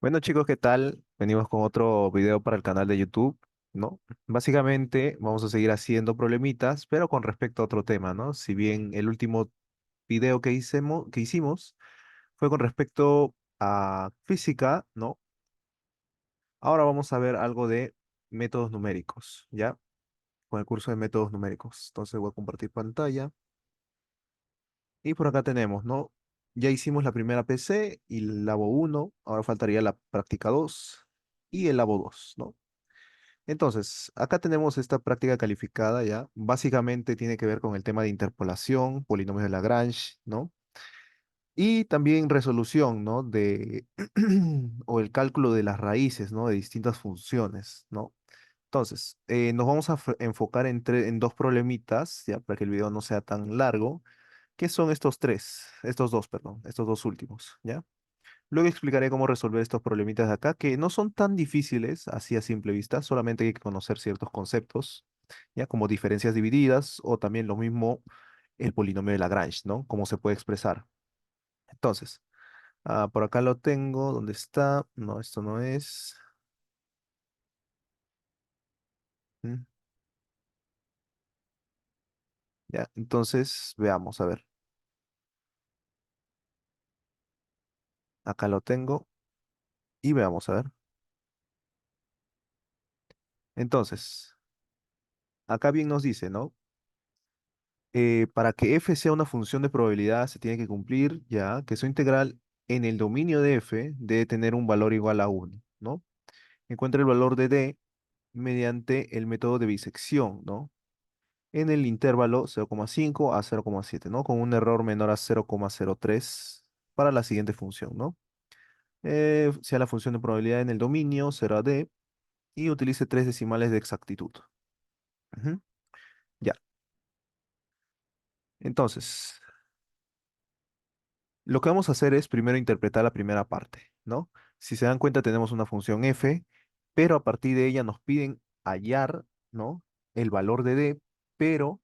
Bueno chicos, ¿qué tal? Venimos con otro video para el canal de YouTube, ¿no? Básicamente vamos a seguir haciendo problemitas, pero con respecto a otro tema, ¿no? Si bien el último video que hicimos fue con respecto a física, ¿no? Ahora vamos a ver algo de métodos numéricos, ¿ya? Con el curso de métodos numéricos. Entonces voy a compartir pantalla y por acá tenemos, ¿no? Ya hicimos la primera PC y el Labo 1, ahora faltaría la práctica 2 y el Labo 2, ¿no? Entonces, acá tenemos esta práctica calificada ya. Básicamente tiene que ver con el tema de interpolación, polinomios de Lagrange, ¿no? Y también resolución, ¿no? O el cálculo de las raíces, ¿no? De distintas funciones, ¿no? Entonces, nos vamos a enfocar en dos problemitas, ya, para que el video no sea tan largo, que son estos dos, perdón, estos dos últimos, ¿ya? Luego explicaré cómo resolver estos problemitas de acá, que no son tan difíciles así a simple vista, solamente hay que conocer ciertos conceptos, ya como diferencias divididas o también lo mismo el polinomio de Lagrange, ¿no? Cómo se puede expresar. Entonces, por acá lo tengo, ¿dónde está? No, esto no es. Mm, Ya, entonces veamos, a ver, acá lo tengo y veamos, a ver. Entonces, acá bien nos dice, ¿no? Para que f sea una función de probabilidad, se tiene que cumplir ya que su integral en el dominio de f debe tener un valor igual a 1, ¿no? Encuentra el valor de d mediante el método de bisección, ¿no? En el intervalo 0,5 a 0,7, ¿no? Con un error menor a 0,03 para la siguiente función, ¿no? Sea la función de probabilidad en el dominio, será d, y utilice tres decimales de exactitud. Ujú. Ya, entonces, lo que vamos a hacer es primero interpretar la primera parte, ¿no? Si se dan cuenta, tenemos una función f, pero a partir de ella nos piden hallar, ¿no? El valor de d, pero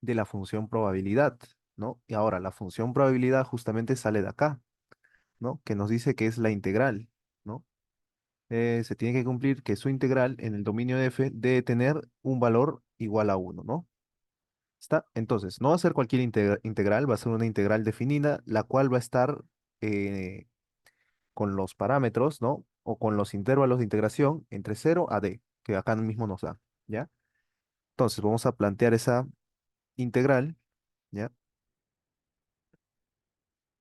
de la función probabilidad, ¿no? Y ahora, la función probabilidad justamente sale de acá, ¿no? Que nos dice que es la integral, ¿no? Se tiene que cumplir que su integral en el dominio de f debe tener un valor igual a 1, ¿no? ¿Está? Entonces, no va a ser cualquier integral, va a ser una integral definida, la cual va a estar eh, con los parámetros, ¿no? O con los intervalos de integración entre 0 a d, que acá mismo nos da, ¿ya? Entonces vamos a plantear esa integral, ¿ya?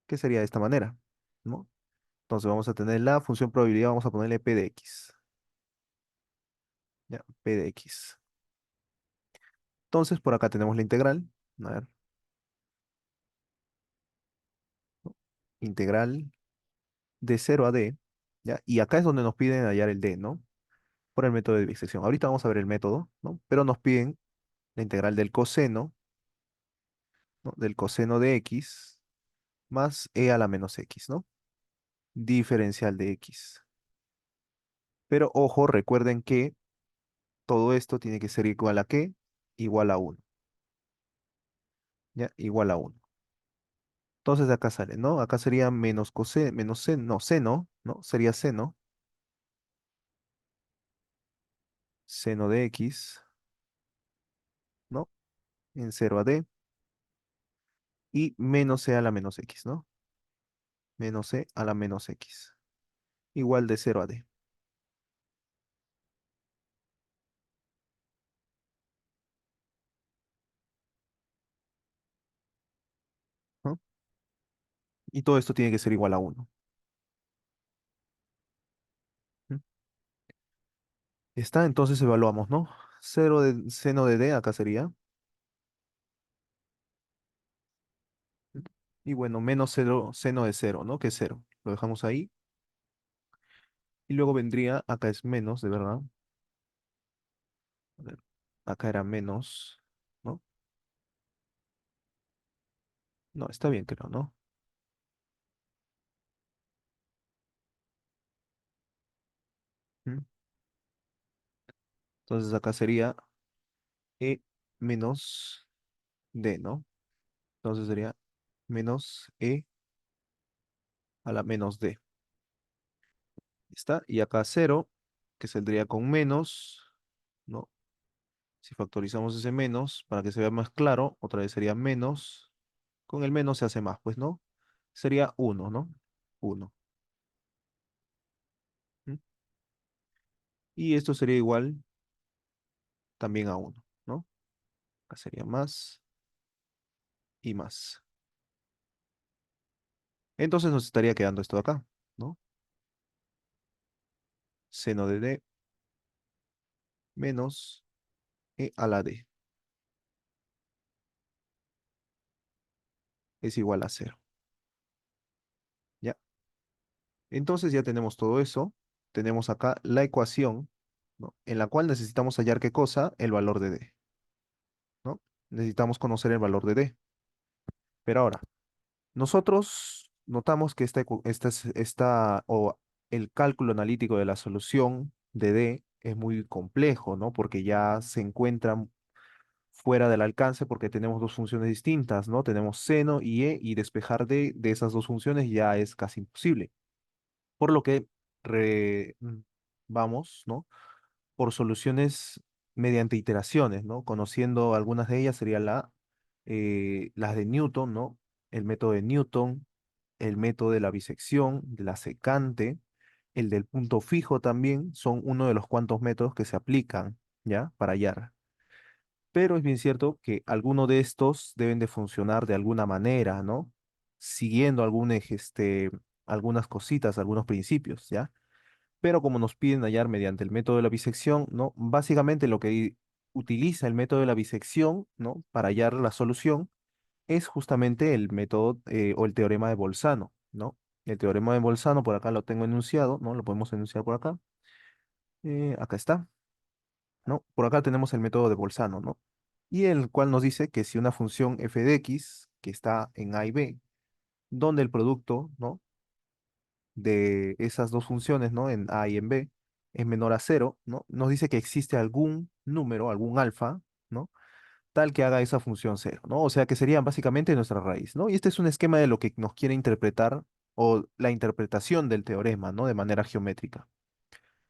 Que sería de esta manera, ¿no? Entonces vamos a tener la función probabilidad, vamos a ponerle p de x, ¿ya? P de x. Entonces por acá tenemos la integral, a ver, ¿no? Integral de 0 a d, ¿ya? Y acá es donde nos piden hallar el d, ¿no? Por el método de bisección. Ahorita vamos a ver el método, ¿no? Pero nos piden la integral del coseno, ¿no? Del coseno de x más e a la menos x, ¿no? Diferencial de x. Pero ojo, recuerden que todo esto tiene que ser igual a ¿qué? Igual a uno, ¿ya? Igual a uno. Entonces de acá sale, ¿no? Acá sería menos coseno, menos seno, no, seno, ¿no? Sería seno, seno de x, ¿no? En 0 a d y menos e a la menos x, ¿no? Menos e a la menos x, igual de 0 a d, ¿no? Y todo esto tiene que ser igual a uno. Está, entonces evaluamos, ¿no? Cero de seno de d acá sería. Y bueno, menos cero, seno de cero, ¿no? Que es cero. Lo dejamos ahí. Y luego vendría, acá es menos, de verdad. A ver, acá era menos, ¿no? No, está bien, creo, ¿no? ¿Mm? Entonces acá sería e menos d, ¿no? Entonces sería menos e a la menos d. Está. Y acá cero, que saldría con menos, ¿no? Si factorizamos ese menos, para que se vea más claro, otra vez sería menos. Con el menos se hace más, pues, ¿no? Sería uno, ¿no? Uno. ¿Mm? Y esto sería igual también a uno, ¿no? Acá sería más y más. Entonces nos estaría quedando esto de acá, ¿no? Seno de d menos e a la d es igual a cero, ¿ya? Entonces ya tenemos todo eso. Tenemos acá la ecuación, ¿no? En la cual necesitamos hallar qué cosa, el valor de d, ¿no? Necesitamos conocer el valor de d. Pero ahora, nosotros notamos que o el cálculo analítico de la solución de d es muy complejo, ¿no? Porque ya se encuentran fuera del alcance porque tenemos dos funciones distintas, ¿no? Tenemos seno y e, y despejar de esas dos funciones ya es casi imposible. Por lo que vamos, ¿no? Por soluciones mediante iteraciones, ¿no? Conociendo algunas de ellas sería las de Newton, ¿no? El método de Newton, el método de la bisección, de la secante, el del punto fijo también, son uno de los cuantos métodos que se aplican, ¿ya? Para hallar. Pero es bien cierto que algunos de estos deben de funcionar de alguna manera, ¿no? Siguiendo algunas cositas, algunos principios, ¿ya? Pero como nos piden hallar mediante el método de la bisección, ¿no? Básicamente lo que utiliza el método de la bisección, ¿no? Para hallar la solución es justamente el método o el teorema de Bolzano, ¿no? El teorema de Bolzano, por acá lo tengo enunciado, ¿no? Lo podemos enunciar por acá. Acá está, ¿no? Por acá tenemos el método de Bolzano, ¿no? Y el cual nos dice que si una función f de x, que está en a y b, donde el producto, ¿no? De esas dos funciones, ¿no? En A y en B, es menor a cero, ¿no? Nos dice que existe algún número, algún alfa, ¿no? Tal que haga esa función cero, ¿no? O sea que sería básicamente nuestra raíz, ¿no? Y este es un esquema de lo que nos quiere interpretar o la interpretación del teorema, ¿no? De manera geométrica.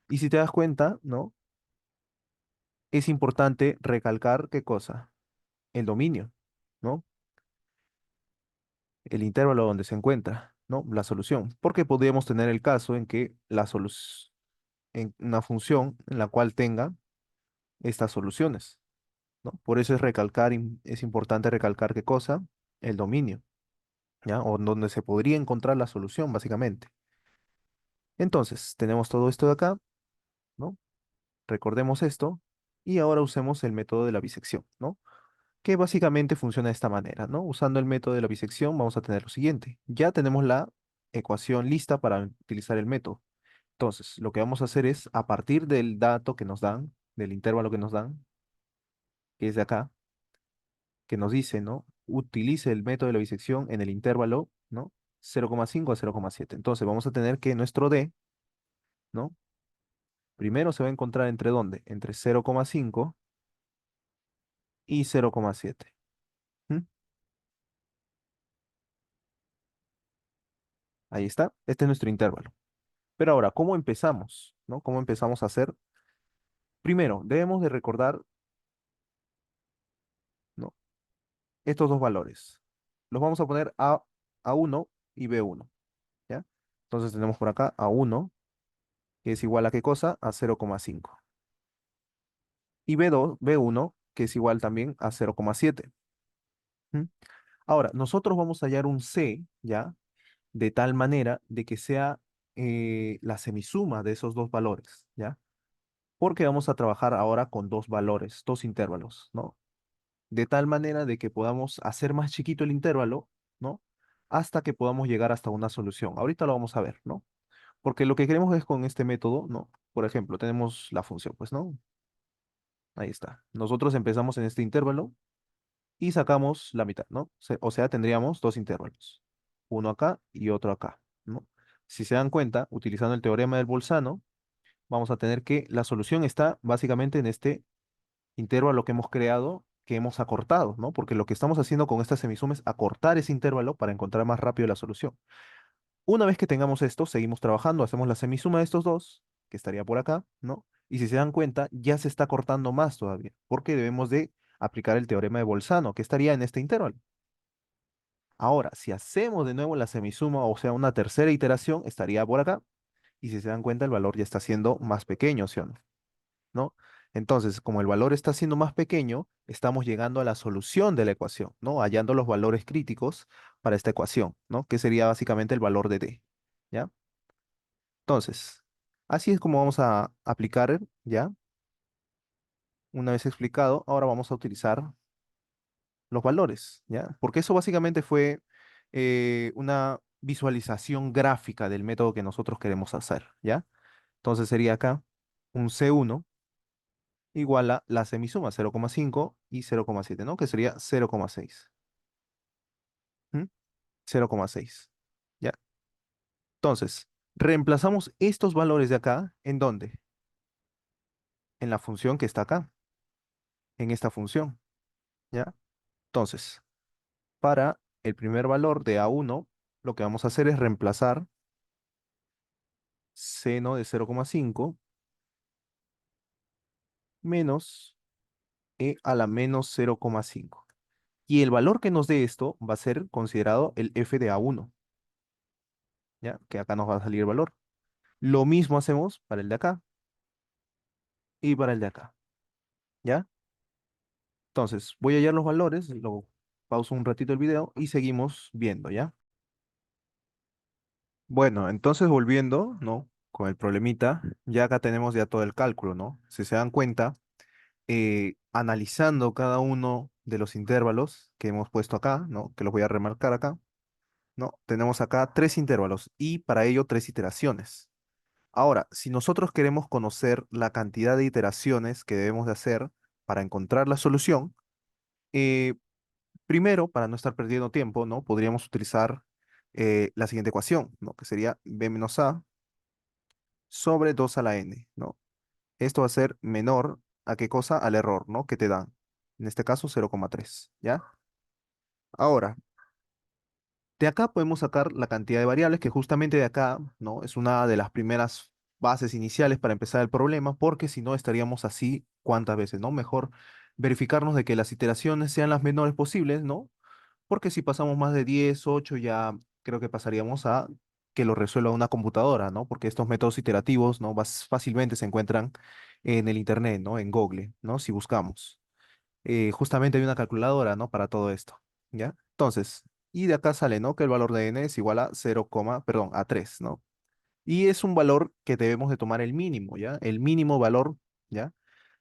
Y si te das cuenta, ¿no? Es importante recalcar qué cosa, el dominio, ¿no? El intervalo donde se encuentra, ¿no? La solución. Porque podríamos tener el caso en que la solución, en una función en la cual tenga estas soluciones, ¿no? Por eso es importante recalcar qué cosa, el dominio, ¿ya? O donde se podría encontrar la solución, básicamente. Entonces, tenemos todo esto de acá, ¿no? Recordemos esto y ahora usemos el método de la bisección, ¿no? Que básicamente funciona de esta manera, ¿no? Usando el método de la bisección vamos a tener lo siguiente. Ya tenemos la ecuación lista para utilizar el método. Entonces, lo que vamos a hacer es, a partir del dato que nos dan, del intervalo que nos dan, que es de acá, que nos dice, ¿no? Utilice el método de la bisección en el intervalo, ¿no? 0,5 a 0,7. Entonces vamos a tener que nuestro D, ¿no? Primero se va a encontrar entre ¿dónde? Entre 0,5 y 0,7. ¿Mm? Ahí está. Este es nuestro intervalo. Pero ahora, ¿cómo empezamos? ¿No? ¿Cómo empezamos a hacer? Primero, debemos de recordar, ¿no? Estos dos valores. Los vamos a poner A1 y B1, ¿ya? Entonces tenemos por acá A1, que es igual a ¿qué cosa? A 0,5. Y B1, que es igual también a 0,7. ¿Mm? Ahora, nosotros vamos a hallar un C, ¿ya? De tal manera de que sea la semisuma de esos dos valores, ¿ya? Porque vamos a trabajar ahora con dos valores, dos intervalos, ¿no? De tal manera de que podamos hacer más chiquito el intervalo, ¿no? Hasta que podamos llegar hasta una solución. Ahorita lo vamos a ver, ¿no? Porque lo que queremos es con este método, ¿no? Por ejemplo, tenemos la función, pues, ¿no? Ahí está. Nosotros empezamos en este intervalo y sacamos la mitad, ¿no? O sea, tendríamos dos intervalos, uno acá y otro acá, ¿no? Si se dan cuenta, utilizando el teorema del Bolzano, vamos a tener que la solución está básicamente en este intervalo que hemos creado, que hemos acortado, ¿no? Porque lo que estamos haciendo con esta semisuma es acortar ese intervalo para encontrar más rápido la solución. Una vez que tengamos esto, seguimos trabajando, hacemos la semisuma de estos dos, que estaría por acá, ¿no? Y si se dan cuenta, ya se está cortando más todavía, porque debemos de aplicar el teorema de Bolzano, que estaría en este intervalo. Ahora, si hacemos de nuevo la semisuma, o sea, una tercera iteración, estaría por acá. Y si se dan cuenta, el valor ya está siendo más pequeño, ¿sí o no? ¿No? Entonces, como el valor está siendo más pequeño, estamos llegando a la solución de la ecuación, ¿no? Hallando los valores críticos para esta ecuación, ¿no? Que sería básicamente el valor de D, ¿ya? Entonces, así es como vamos a aplicar, ¿ya? Una vez explicado, ahora vamos a utilizar los valores, ¿ya? Porque eso básicamente fue una visualización gráfica del método que nosotros queremos hacer, ¿ya? Entonces sería acá un C1 igual a la semisuma 0,5 y 0,7, ¿no? Que sería 0,6. ¿Mm? 0,6. ¿Ya? Entonces, reemplazamos estos valores de acá, ¿en dónde? En la función que está acá, en esta función, ¿ya? Entonces, para el primer valor de A1, lo que vamos a hacer es reemplazar seno de 0,5 menos e a la menos 0,5. Y el valor que nos dé esto va a ser considerado el f de A1, ¿ya? Que acá nos va a salir el valor. Lo mismo hacemos para el de acá y para el de acá, ¿ya? Entonces, voy a hallar los valores, lo pauso un ratito el video y seguimos viendo, ¿ya? Bueno, entonces volviendo, ¿no? Con el problemita, ya acá tenemos ya todo el cálculo, ¿no? Si se dan cuenta, analizando cada uno de los intervalos que hemos puesto acá, ¿no? Que los voy a remarcar acá, ¿no? Tenemos acá tres intervalos y para ello tres iteraciones. Ahora, si nosotros queremos conocer la cantidad de iteraciones que debemos de hacer para encontrar la solución, eh, primero, para no estar perdiendo tiempo, ¿no? Podríamos utilizar la siguiente ecuación, ¿no? Que sería b menos a sobre 2 a la n, ¿no? Esto va a ser menor a qué cosa, al error, ¿no? Que te dan. En este caso, 0,3, ¿ya? Ahora, de acá podemos sacar la cantidad de variables, que justamente de acá, ¿no? Es una de las primeras bases iniciales para empezar el problema, porque si no estaríamos así, ¿cuántas veces, no? Mejor verificarnos de que las iteraciones sean las menores posibles, ¿no? Porque si pasamos más de 10 8 ya creo que pasaríamos a que lo resuelva una computadora, ¿no? Porque estos métodos iterativos, ¿no? Fácilmente se encuentran en el Internet, ¿no? En Google, ¿no? Si buscamos. Justamente hay una calculadora, ¿no? Para todo esto, ¿ya? Entonces, y de acá sale, ¿no? Que el valor de n es igual a 0, perdón, a 3, ¿no? Y es un valor que debemos de tomar el mínimo, ¿ya? El mínimo valor, ¿ya?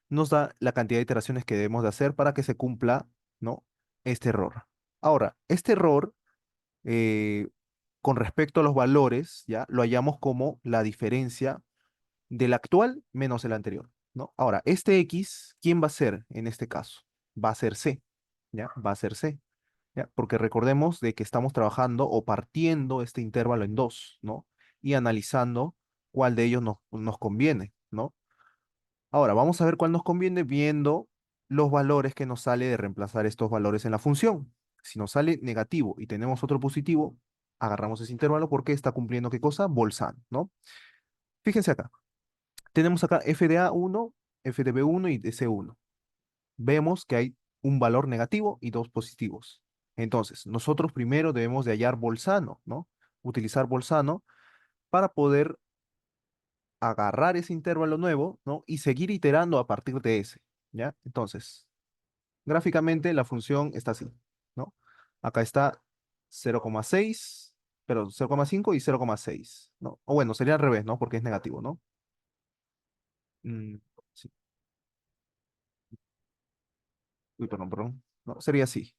Nos da la cantidad de iteraciones que debemos de hacer para que se cumpla, ¿no? Este error. Ahora, este error, eh, con respecto a los valores, ¿ya? Lo hallamos como la diferencia del actual menos el anterior, ¿no? Ahora, este X, ¿quién va a ser en este caso? Va a ser C, ¿ya? Va a ser C, ¿ya? Porque recordemos de que estamos trabajando o partiendo este intervalo en dos, ¿no? Y analizando cuál de ellos nos conviene, ¿no? Ahora, vamos a ver cuál nos conviene viendo los valores que nos sale de reemplazar estos valores en la función. Si nos sale negativo y tenemos otro positivo, agarramos ese intervalo porque está cumpliendo ¿qué cosa? Bolzano, ¿no? Fíjense acá. Tenemos acá f de A1, f de B1 y de C1. Vemos que hay un valor negativo y dos positivos. Entonces, nosotros primero debemos de hallar Bolzano, ¿no? Utilizar Bolzano para poder agarrar ese intervalo nuevo, ¿no? Y seguir iterando a partir de ese, ¿ya? Entonces, gráficamente la función está así, ¿no? Acá está 0,6, pero 0,5 y 0,6, ¿no? O bueno, sería al revés, ¿no? Porque es negativo, ¿no? Mm, sí. Uy, perdón, perdón. No, sería así,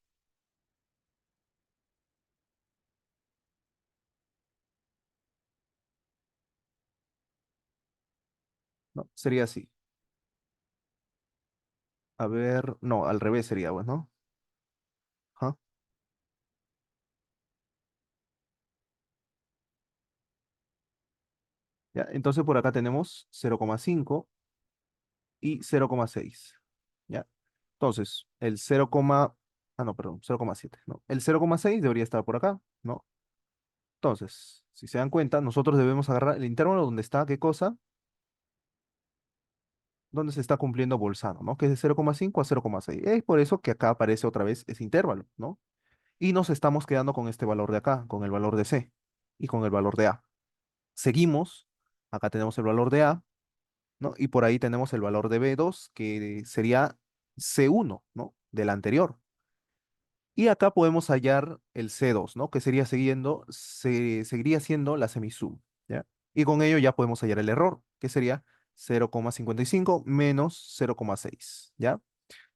¿no? Sería así. A ver, no, al revés sería, pues, ¿no? Ajá. Ya, entonces por acá tenemos 0,5 y 0,6, ¿ya? Entonces, el 0, ah, no, perdón, 0,7, ¿no? El 0,6 debería estar por acá, ¿no? Entonces, Si se dan cuenta, nosotros debemos agarrar el intervalo donde está, ¿qué cosa? Donde se está cumpliendo Bolzano, ¿no? Que es de 0,5 a 0,6. Es por eso que acá aparece otra vez ese intervalo, ¿no? Y nos estamos quedando con este valor de acá, con el valor de C y con el valor de A. Seguimos, acá tenemos el valor de A, ¿no? Y por ahí tenemos el valor de B2, que sería C1, ¿no? Del anterior. Y acá podemos hallar el C2, ¿no? Que sería seguiría siendo la semisum, ¿ya? Y con ello ya podemos hallar el error, que sería 0,55 menos 0,6, ¿ya?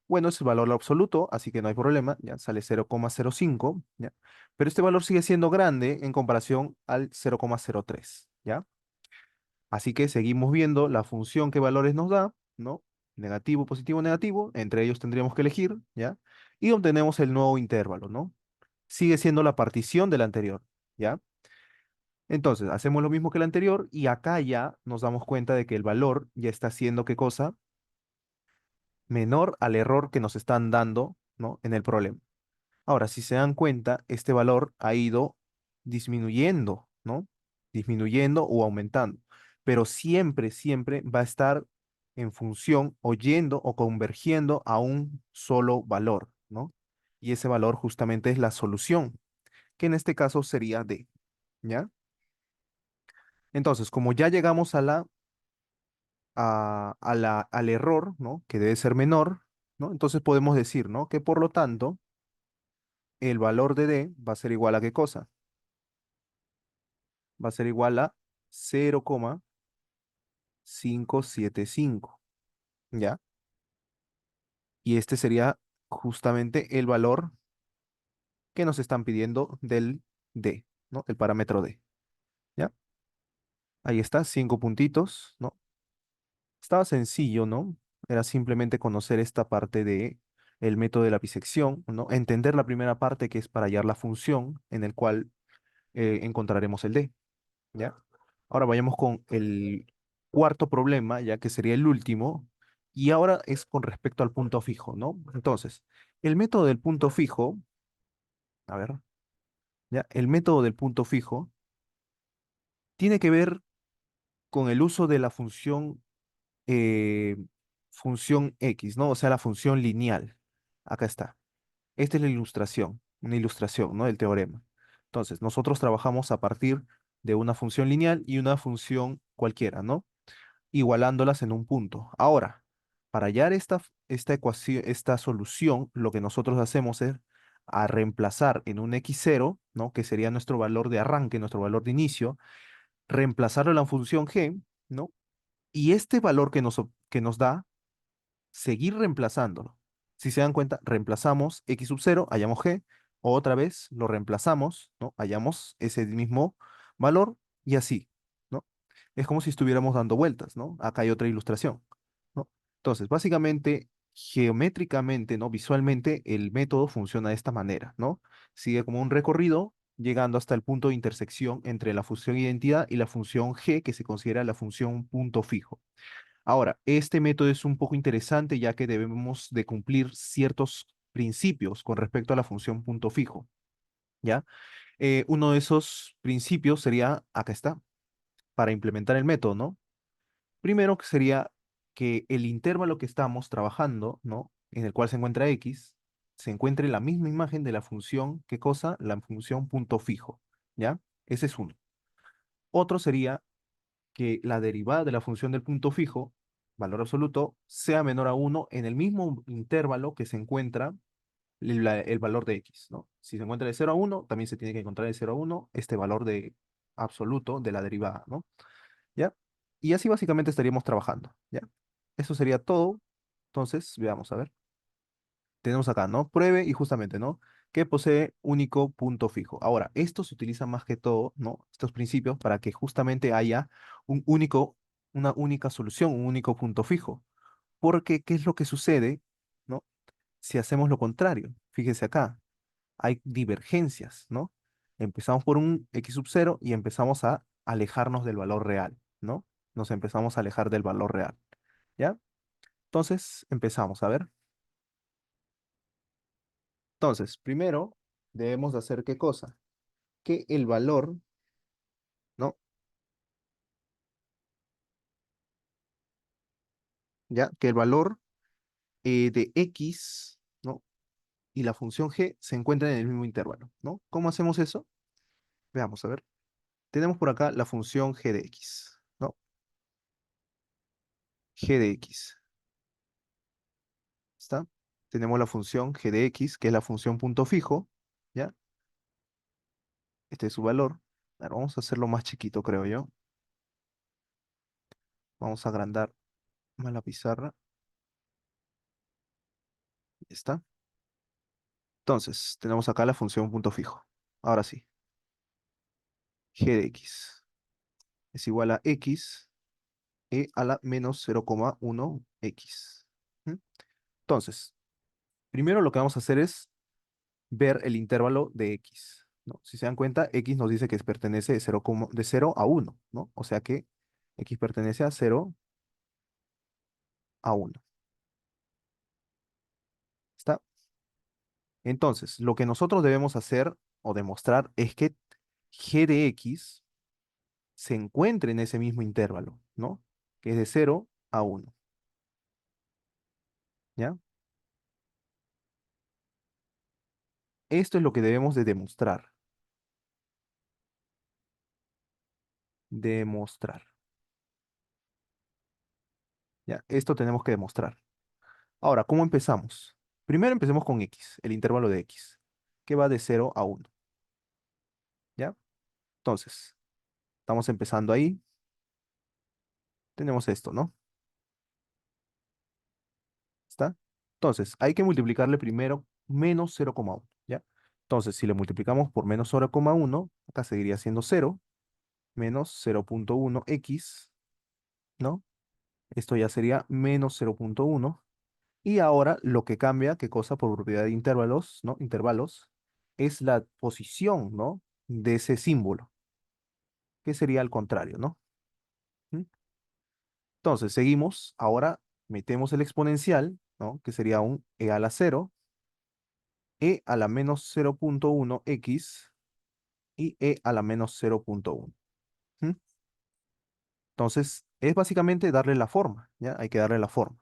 Bueno, es el valor absoluto, así que no hay problema, ya sale 0,05, ¿ya? Pero este valor sigue siendo grande en comparación al 0,03, ¿ya? Así que seguimos viendo la función que valores nos da, ¿no? Negativo, positivo, negativo, entre ellos tendríamos que elegir, ¿ya? Y obtenemos el nuevo intervalo, ¿no? Sigue siendo la partición del anterior, ¿ya? Entonces, hacemos lo mismo que el anterior y acá ya nos damos cuenta de que el valor ya está siendo, ¿qué cosa? Menor al error que nos están dando, ¿no? En el problema. Ahora, si se dan cuenta, este valor ha ido disminuyendo, ¿no? Disminuyendo o aumentando, pero siempre, siempre va a estar en función o yendo o convergiendo a un solo valor, ¿no? Y ese valor justamente es la solución, que en este caso sería D, ¿ya? Entonces, como ya llegamos al error, ¿no? Que debe ser menor, ¿no? Entonces podemos decir, ¿no? Que por lo tanto, el valor de D va a ser igual a ¿qué cosa? Va a ser igual a 0,575, ¿ya? Y este sería justamente el valor que nos están pidiendo del D, ¿no? El parámetro D, ¿ya? Ahí está, 5 puntitos, ¿no? Estaba sencillo, ¿no? Era simplemente conocer esta parte de el método de la bisección, ¿no? Entender la primera parte que es para hallar la función en el cual encontraremos el D, ¿ya? Ahora vayamos con el cuarto problema, ya que sería el último, y ahora es con respecto al punto fijo, ¿no? Entonces, el método del punto fijo, a ver, ya, el método del punto fijo tiene que ver con el uso de la función X, ¿no? O sea, la función lineal. Acá está. Esta es la ilustración, una ilustración, ¿no? Del teorema. Entonces, nosotros trabajamos a partir de una función lineal y una función cualquiera, ¿no? Igualándolas en un punto. Ahora, para hallar esta ecuación, esta solución, lo que nosotros hacemos es a reemplazar en un x0, ¿no? Que sería nuestro valor de arranque, nuestro valor de inicio, reemplazarlo en la función g, ¿no? Y este valor que nos da, seguir reemplazándolo. Si se dan cuenta, reemplazamos x sub 0, hallamos g, otra vez lo reemplazamos, ¿no? Hallamos ese mismo valor y así, ¿no? Es como si estuviéramos dando vueltas, ¿no? Acá hay otra ilustración, ¿no? Entonces, básicamente, geométricamente, ¿no? Visualmente, el método funciona de esta manera, ¿no? Sigue como un recorrido, llegando hasta el punto de intersección entre la función identidad y la función g, que se considera la función punto fijo. Ahora, este método es un poco interesante ya que debemos de cumplir ciertos principios con respecto a la función punto fijo, ¿ya? Uno de esos principios sería, acá está, para implementar el método, ¿no? Primero que sería que el intervalo que estamos trabajando, ¿no? En el cual se encuentra x, se encuentre la misma imagen de la función, ¿qué cosa? La función punto fijo, ¿ya? Ese es uno. Otro sería que la derivada de la función del punto fijo, valor absoluto, sea menor a uno en el mismo intervalo que se encuentra el valor de x, ¿no? Si se encuentra de 0 a 1, también se tiene que encontrar de 0 a 1 este valor de absoluto de la derivada, ¿no? ¿Ya? Y así básicamente estaríamos trabajando, ¿ya? Eso sería todo. Entonces, veamos, a ver. Tenemos acá, ¿no? Pruebe y justamente, ¿no? Que posee único punto fijo. Ahora, esto se utiliza más que todo, ¿no? Estos principios para que justamente haya una única solución, un único punto fijo. Porque, ¿qué es lo que sucede, ¿no? Si hacemos lo contrario. Fíjese acá, hay divergencias, ¿no? Empezamos por un x sub 0 y empezamos a alejarnos del valor real, ¿no? Nos empezamos a alejar del valor real, ¿ya? Entonces, empezamos a ver. Entonces, primero debemos de hacer qué cosa, que el valor ¿ya? Que el valor de x, ¿no? Y la función g se encuentran en el mismo intervalo, ¿no? ¿Cómo hacemos eso? Veamos, a ver. Tenemos por acá la función g de x, ¿no? G de x, ¿está? Tenemos la función g de x, que es la función punto fijo, ¿ya? Este es su valor. A ver, vamos a hacerlo más chiquito, creo yo. Vamos a agrandar más la pizarra. ¿Está? Entonces, tenemos acá la función punto fijo. Ahora sí, g de x es igual a x e a la menos 0,1x. ¿Mm? Entonces, primero lo que vamos a hacer es ver el intervalo de x, ¿no? Si se dan cuenta, x nos dice que pertenece de 0 a 1, ¿no? O sea que x pertenece a 0 a 1. ¿Está? Entonces, lo que nosotros debemos hacer o demostrar es que g de x se encuentre en ese mismo intervalo, ¿no? Que es de 0 a 1, ¿ya? Esto es lo que debemos de demostrar. Demostrar, ¿ya? Esto tenemos que demostrar. Ahora, ¿cómo empezamos? Primero empecemos con x, el intervalo de x, que va de 0 a 1, ¿ya? Entonces, estamos empezando ahí. Tenemos esto, ¿no? ¿Está? Entonces, hay que multiplicarle primero menos 0,1, ¿ya? Entonces, si le multiplicamos por menos 0,1, acá seguiría siendo 0, menos 0,1x, ¿no? Esto ya sería menos 0,1. Y ahora lo que cambia, ¿qué cosa? Por propiedad de intervalos, ¿no? Intervalos, es la posición, ¿no? De ese símbolo, que sería al contrario, ¿no? ¿Mm? Entonces, seguimos. Ahora metemos el exponencial, ¿no? Que sería un e a la 0, e a la menos 0,1x y e a la menos 0,1. ¿Mm? Entonces, es básicamente darle la forma, ¿ya? Hay que darle la forma.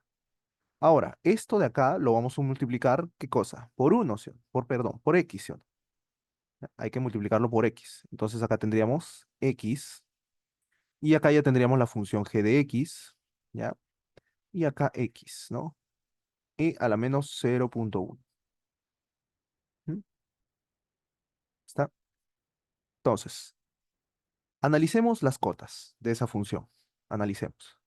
Ahora, esto de acá lo vamos a multiplicar, ¿qué cosa? Por 1, ¿sí? Perdón, por x, ¿sí? Hay que multiplicarlo por x. Entonces acá tendríamos x y acá ya tendríamos la función g de x, ¿ya? Y acá x, ¿no? E a la menos 0,1. ¿Mm? ¿Está? Entonces, analicemos las cotas de esa función. Analicemos.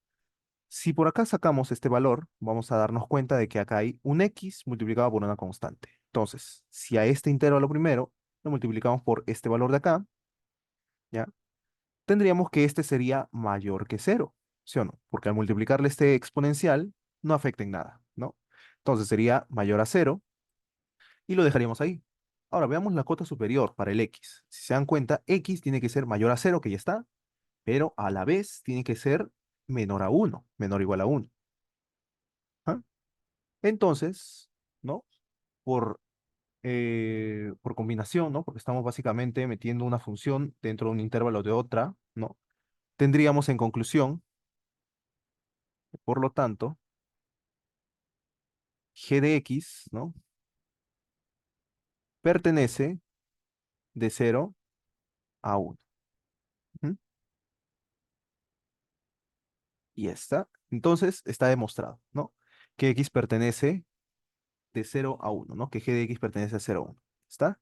Si por acá sacamos este valor, vamos a darnos cuenta de que acá hay un x multiplicado por una constante. Entonces, si a este intervalo primero lo multiplicamos por este valor de acá, ¿ya? Tendríamos que este sería mayor que cero, ¿sí o no? Porque al multiplicarle este exponencial no afecta en nada, ¿no? Entonces sería mayor a cero y lo dejaríamos ahí. Ahora veamos la cota superior para el x. Si se dan cuenta, x tiene que ser mayor a cero, que ya está, pero a la vez tiene que ser menor a uno, menor o igual a uno. ¿Ah? Entonces, ¿no? Por, por combinación, ¿no? Porque estamos básicamente metiendo una función dentro de un intervalo de otra, ¿no? Tendríamos en conclusión, por lo tanto, g de x, ¿no? Pertenece de 0 a 1. ¿Mm? Y está. Entonces está demostrado, ¿no? Que x pertenece de 0 a 1, ¿no? Que g de x pertenece a 0 a 1. ¿Está?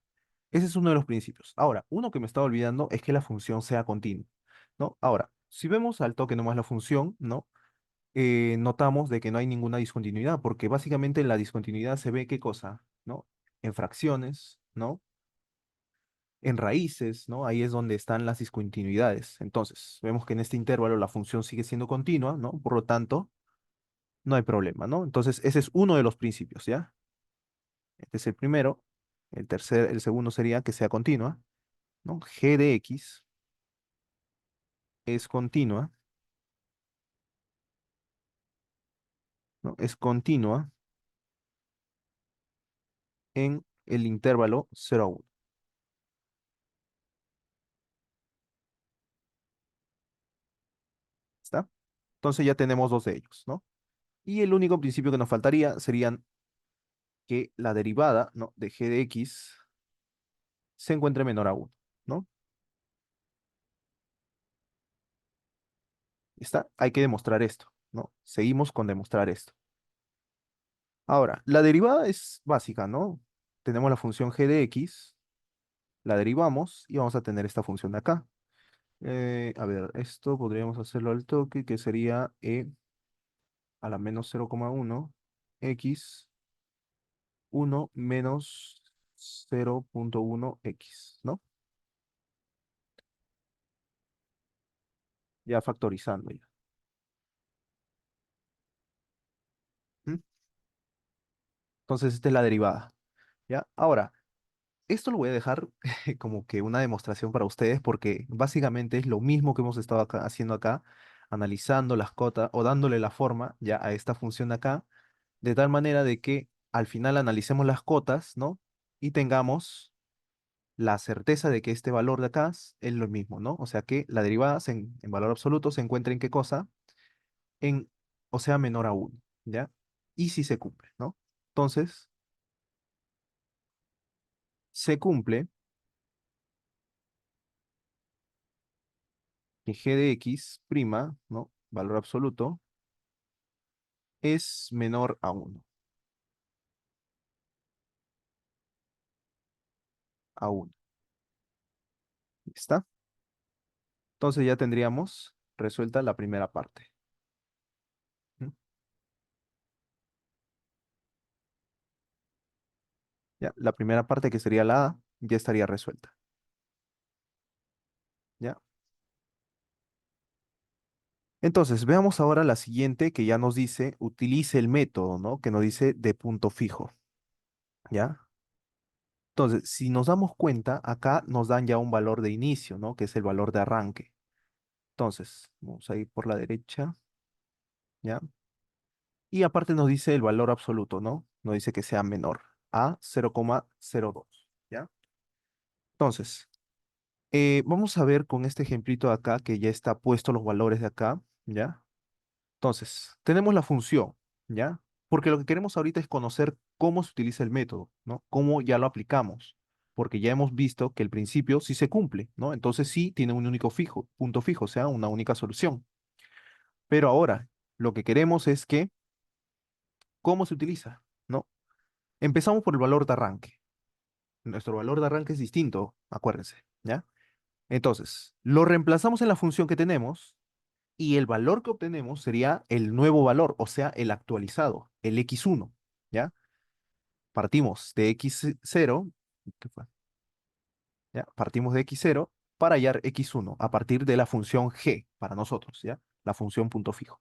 Ese es uno de los principios. Ahora, uno que me estaba olvidando es que la función sea continua, ¿no? Ahora, si vemos al toque nomás la función, ¿no? Notamos de que no hay ninguna discontinuidad, porque básicamente en la discontinuidad se ve qué cosa, ¿no? En fracciones, ¿no? En raíces, ¿no? Ahí es donde están las discontinuidades. Entonces, vemos que en este intervalo la función sigue siendo continua, ¿no? Por lo tanto, no hay problema, ¿no? Entonces, ese es uno de los principios, ¿ya? Este es el primero. El segundo sería que sea continua, ¿no? G de X es continua, ¿no? Es continua en el intervalo 0 a 1. ¿Está? Entonces ya tenemos dos de ellos, ¿no? Y el único principio que nos faltaría serían que la derivada, ¿no?, de g de x se encuentre menor a 1, ¿no? ¿Está? Hay que demostrar esto, ¿no? Seguimos con demostrar esto. Ahora, la derivada es básica, ¿no? Tenemos la función g de x, la derivamos y vamos a tener esta función de acá. A ver, esto podríamos hacerlo al toque, que sería e a la menos 0,1 x 1 menos 0,1 x, ¿no? Ya factorizando ya. ¿Mm? Entonces, esta es la derivada, ¿ya? Ahora, esto lo voy a dejar como que una demostración para ustedes porque básicamente es lo mismo que hemos estado haciendo acá, analizando las cotas o dándole la forma ya a esta función de acá, de tal manera de que al final analicemos las cotas, ¿no? Y tengamos la certeza de que este valor de acá es lo mismo, ¿no? O sea que la derivada en valor absoluto se encuentra en qué cosa, en, o sea, menor a 1, ¿ya? Y si se cumple, ¿no? Entonces, se cumple que g de x prima, ¿no? Valor absoluto, es menor a 1, a 1. ¿Está? Entonces ya tendríamos resuelta la primera parte. ¿Mm? ¿Ya? La primera parte que sería la A ya estaría resuelta. ¿Ya? Entonces, veamos ahora la siguiente que ya nos dice, utilice el método, ¿no? Que nos dice de punto fijo. ¿Ya? Entonces, si nos damos cuenta, acá nos dan ya un valor de inicio, ¿no? Que es el valor de arranque. Entonces, vamos a ir por la derecha, ¿ya? Y aparte nos dice el valor absoluto, ¿no? Nos dice que sea menor a 0,02, ¿ya? Entonces, vamos a ver con este ejemplito de acá que ya está puesto los valores de acá, ¿ya? Entonces, tenemos la función, ¿ya? Porque lo que queremos ahorita es conocer cómo se utiliza el método, ¿no? Cómo ya lo aplicamos, porque ya hemos visto que el principio sí se cumple, ¿no? Entonces sí tiene un único fijo, punto fijo, o sea, una única solución. Pero ahora, lo que queremos es que, ¿cómo se utiliza? ¿No? Empezamos por el valor de arranque. Nuestro valor de arranque es distinto, acuérdense, ¿ya? Entonces, lo reemplazamos en la función que tenemos y el valor que obtenemos sería el nuevo valor, o sea, el actualizado, el x1, ¿ya? Partimos de x0, ¿qué fue? ¿Ya? Partimos de x0 para hallar x1 a partir de la función g para nosotros, ¿ya? La función punto fijo.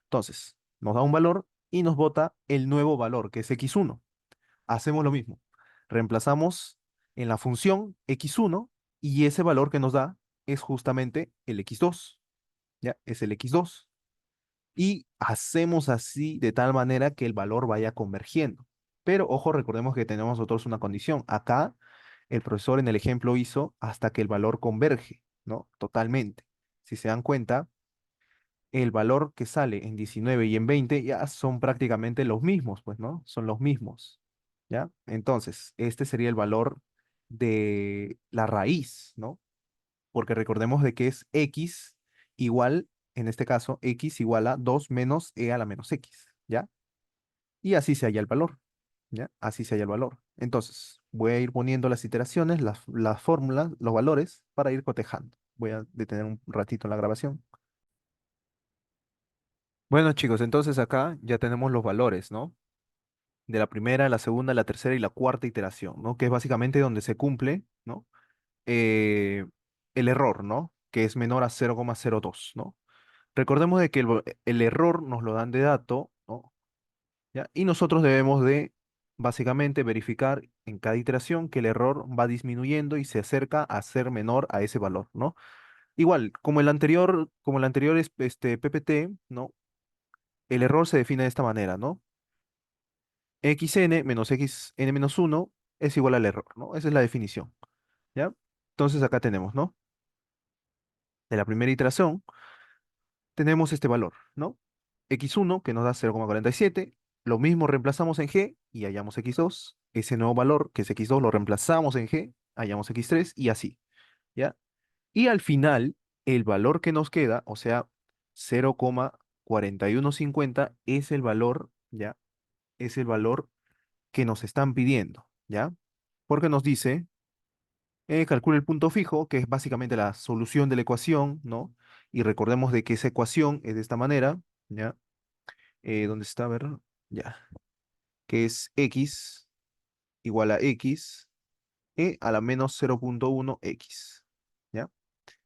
Entonces, nos da un valor y nos bota el nuevo valor, que es x1. Hacemos lo mismo. Reemplazamos en la función x1 y ese valor que nos da es justamente el x2, ¿ya? Es el x2. Y hacemos así de tal manera que el valor vaya convergiendo. Pero ojo, recordemos que tenemos nosotros una condición. Acá el profesor en el ejemplo hizo hasta que el valor converge, ¿no? Totalmente. Si se dan cuenta, el valor que sale en 19 y en 20 ya son prácticamente los mismos, pues, ¿no? Son los mismos, ¿ya? Entonces, este sería el valor de la raíz, ¿no? Porque recordemos de que es x igual, en este caso, x igual a 2 menos e a la menos x, ¿ya? Y así se halla el valor, ¿ya? Así se halla el valor. Entonces, voy a ir poniendo las iteraciones, las fórmulas, los valores, para ir cotejando. Voy a detener un ratito la grabación. Bueno, chicos, entonces acá ya tenemos los valores, ¿no? De la primera, la segunda, la tercera y la cuarta iteración, ¿no? Que es básicamente donde se cumple, ¿no? Eh, el error, ¿no? Que es menor a 0,02, ¿no? Recordemos de que el error nos lo dan de dato, ¿no? ¿Ya? Y nosotros debemos de básicamente verificar en cada iteración que el error va disminuyendo y se acerca a ser menor a ese valor, ¿no? Igual, como el anterior es este PPT, ¿no? El error se define de esta manera, ¿no? Xn menos xn menos uno es igual al error, ¿no? Esa es la definición, ¿ya? Entonces acá tenemos, ¿no? De la primera iteración tenemos este valor, ¿no? x1 que nos da 0,47. Lo mismo reemplazamos en g y hallamos x2. Ese nuevo valor, que es x2, lo reemplazamos en g, hallamos x3 y así, ¿ya? Y al final, el valor que nos queda, o sea, 0,4150 es el valor, ¿ya? Es el valor que nos están pidiendo, ¿ya? Porque nos dice, calcula el punto fijo, que es básicamente la solución de la ecuación, ¿no? Y recordemos de que esa ecuación es de esta manera, ¿ya? ¿Dónde está? A ver, ya. Que es x igual a x a la menos 0,1x, ¿ya?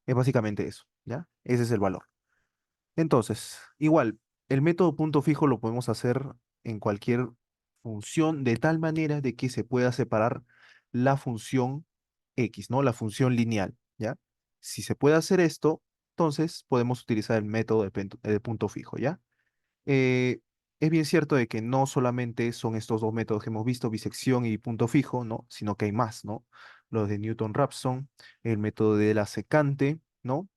Es básicamente eso, ¿ya? Ese es el valor. Entonces, igual, el método punto fijo lo podemos hacer en cualquier función de tal manera de que se pueda separar la función x, ¿no? La función lineal, ¿ya? Si se puede hacer esto, entonces podemos utilizar el método de punto fijo, ¿ya? Eh, es bien cierto de que no solamente son estos dos métodos que hemos visto, bisección y punto fijo, ¿no? Sino que hay más, ¿no? Los de Newton-Raphson, el método de la secante, ¿no?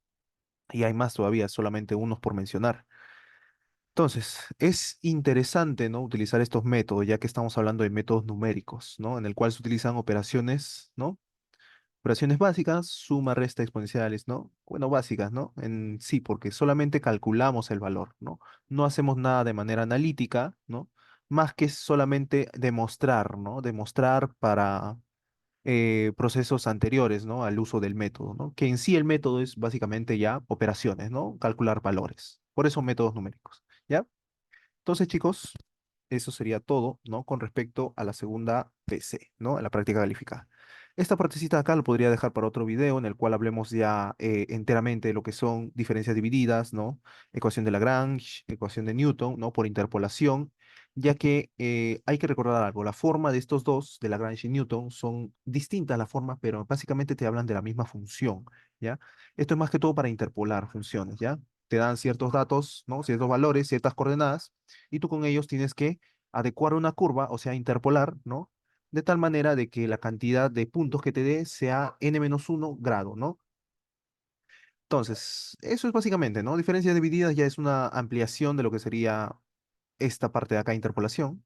Y hay más todavía, solamente unos por mencionar. Entonces, es interesante, ¿no? Utilizar estos métodos, ya que estamos hablando de métodos numéricos, ¿no? En el cual se utilizan operaciones, ¿no? Operaciones básicas, suma, resta, exponenciales, ¿no? Bueno, básicas, ¿no? En sí, porque solamente calculamos el valor, ¿no? No hacemos nada de manera analítica, ¿no? Más que solamente demostrar, ¿no? Demostrar para procesos anteriores, ¿no? Al uso del método, ¿no? Que en sí el método es básicamente ya operaciones, ¿no? Calcular valores. Por eso métodos numéricos, ¿ya? Entonces, chicos, eso sería todo, ¿no? Con respecto a la segunda PC, ¿no? A la práctica calificada. Esta partecita de acá lo podría dejar para otro video en el cual hablemos ya enteramente de lo que son diferencias divididas, ¿no? Ecuación de Lagrange, ecuación de Newton, ¿no? Por interpolación, ya que hay que recordar algo, la forma de estos dos, de Lagrange y Newton, son distintas la forma, pero básicamente te hablan de la misma función, ¿ya? Esto es más que todo para interpolar funciones, ¿ya? Te dan ciertos datos, ¿no? Ciertos valores, ciertas coordenadas y tú con ellos tienes que adecuar una curva, o sea, interpolar, ¿no? De tal manera de que la cantidad de puntos que te dé sea n-1 grado, ¿no? Entonces, eso es básicamente, ¿no? Diferencias divididas ya es una ampliación de lo que sería esta parte de acá, interpolación,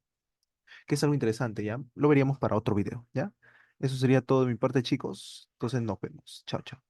que es algo interesante, ¿ya? Lo veríamos para otro video, ¿ya? Eso sería todo de mi parte, chicos. Entonces nos vemos. Chao, chao.